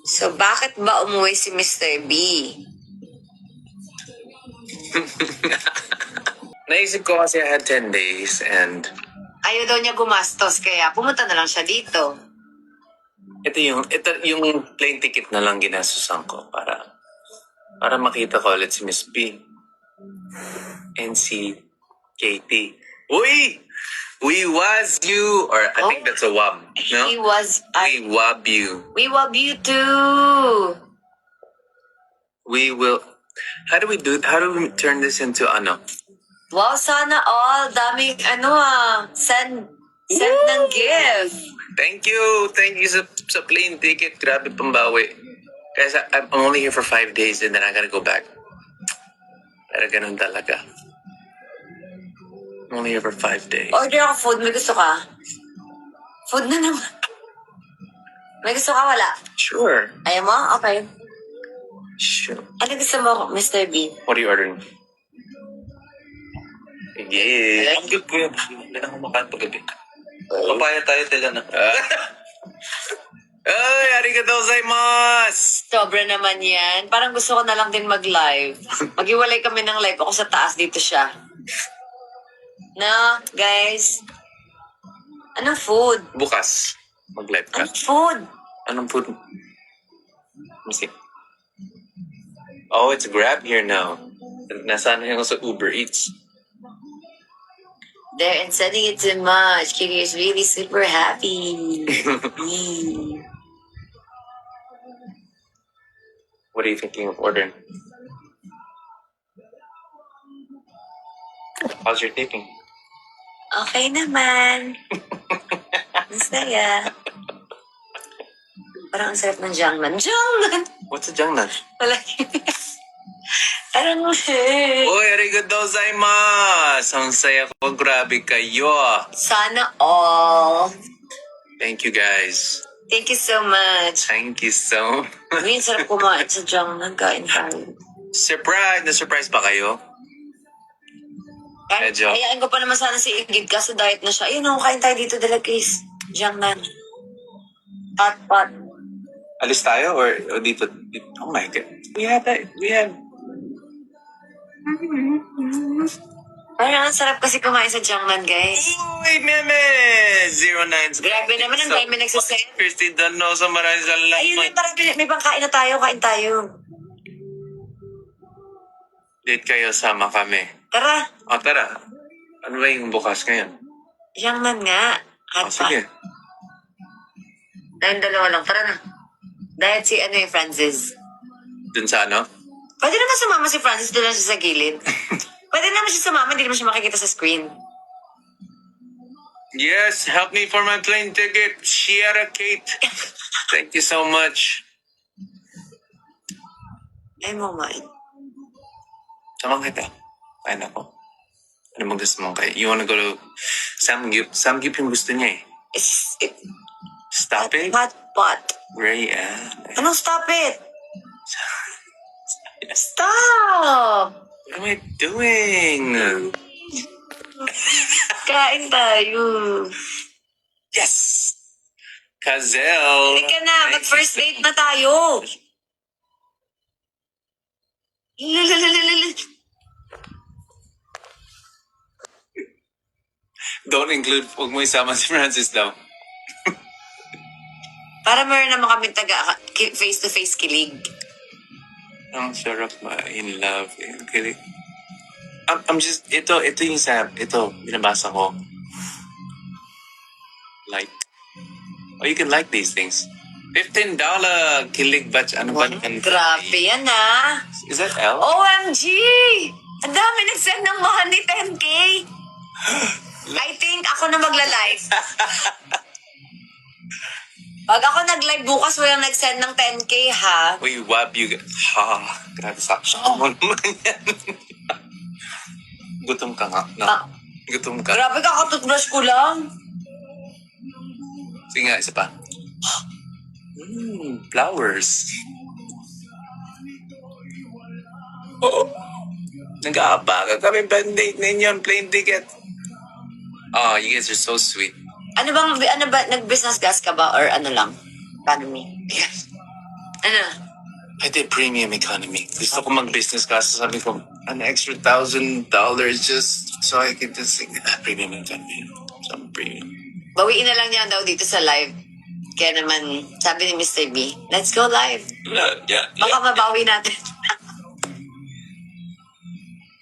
So, bakit ba umuwi si Mr. B? Naisip ko kasi I had 10 days and Ayaw daw niya gumastos, kaya pumunta na lang siya dito. ito yung plane ticket na lang ginasusan ko para makita ko ulit si Miss B and si Katie. Uy! We was you, or I think that's a wab, no? He was, We wab you. we love you too. We will. How do we turn this into ano? Wow, sana all. Daming send ng gift. Thank you sa plane ticket. Grabe pambawi. Kasi I'm only here for 5 days and then I gotta go back. Pero ganun talaga. I'm only here for 5 days. Order ako food. May gusto ka? Food na naman. May gusto ka? Wala. Sure. Ayaw mo? Okay. Sure. Ano gusto mo, Mr. B? What are you ordering? Yeah. Ang good ko yan. Hindi na kumakain paggabi. Papaya tayo tila na. Ay, arigatou gozaimasu! Sobra naman yan. Parang gusto ko na lang din mag-live. Mag-iwalay kami ng live. Ako sa taas, dito siya. No, guys? Anong food? Bukas. Mag-live ka. Anong food? Anong food? Let me see. Oh, it's Grab here now. Nasaan na yung sa Uber Eats. There, and sending it too much. Kitty is really super happy. What are you thinking of ordering? How's your taping? Okay naman. Masaya. Parang ang sarap ng jangnan. Jangnan! What's a jangnan? Wala. Parang Uy, arigatou gozaimasu! Ang saya ko, grabe kayo. sana all. Thank you guys. Thank you so much. Thank you so much. Ngayon, sarap kumain sa jangnan. Kain tayo. Surprise! Na-surprise ba kayo? Medyo. Hayaan ko pa naman sana si Ingrid kaso diet na siya. Ayun, kain tayo dito dala case. Jangnan. Hot pot. Alis tayo or dito? Oh my God. We have. Parang ang sarap kasi kumain sa jangnan, guys. Uy, meme! 09. Grabe naman, ang dami nagsasend. Christy Danosa, maraming salamat. Ayun, may pangkain na tayo. Kain tayo. Date kayo, sama kami. Tara. O, tara. Ano ba yung bukas ngayon? Jangnan nga. O, Hot pot. sige. Tayong dalawa lang. Tara na. Dahil si Francis. Dun sa ano? Pwede naman sumama si Francis, doon lang siya sa gilid. Pwede naman siya sumama, hindi naman siya makikita sa screen. Yes, help me for my plane ticket. Sierra Kate. Thank you so much. Ay mo, man. Sama kita. Kain ako. Ano mo gusto mo kayo? You wanna go to Samgyup? Samgyup yung gusto niya eh. Stop it. Hot pot. Ray, Anong stop it? Stop! What am I doing? Kain tayo. Yes! Kazel! Hindi ka na, mag-first date na tayo. Don't include, huwag mo isama si Francis daw. Para meron naman kami face-to-face kilig. Ang sarap in love. Kilig. I'm just, ito yung binabasa ko. Like. Oh, you can like these things. $15 kilig batch. Ano ba? Grabe yan, ah. Is that L? OMG! Ang dami nag-send ng money, 10K. I think ako na magla-live. Pag ako nag-live bukas, walang nag-send ng 10K, ha? Uy, wab you. Ha, grabe sa mo naman yan. Gutom ka nga. No? Gutom ka. Grabe, kakatutbrush ko lang. Sige nga, isa pa. Flowers. Oh, nag-aabaga kami band-aid ninyo, plane ticket. Oh, you guys are so sweet. Ano ba, nag-business gas ka ba? Or ano lang? Paano me? Ano? Pwede premium economy. Gusto ko mag-business kasi sabi ko, an extra $1,000 just so I can just think, premium economy. Some premium. Bawiin na lang niya daw dito sa live. Kaya naman, sabi ni Mr. B, let's go live. Yeah. Baka mabawi natin.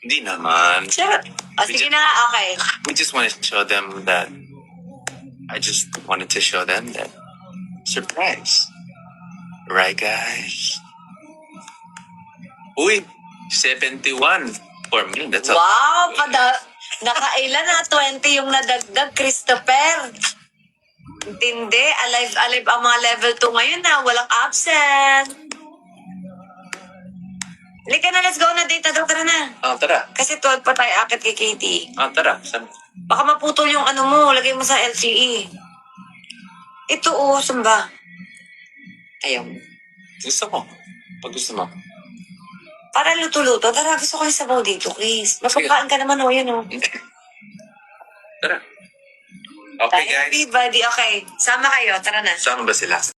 Hindi naman. Sure. O, sige na nga, okay. We just want to show them that, I just wanted to show them that, surprise. Right, guys? Uy, 71. For me, that's a... Wow, nakailan na 20 yung nadagdag, Christopher. Intindi, alive ang mga level 2 ngayon na, walang absent. Halika na, let's go na, date na daw, tara na. Tara. Kasi 12 pa tayo akit kay Katie. Tara. Baka maputol yung ano mo, lagay mo sa LTE. Ito saan ba? Ayaw. Gusto mo. Pag gusto mo. Para luto-luto, tara, gusto ko yung sabaw dito, Chris. Mapagkaan ka naman, yun, Tara. Okay, Tayo, guys. everybody, okay. Sama kayo, tara na. Saan ba sila?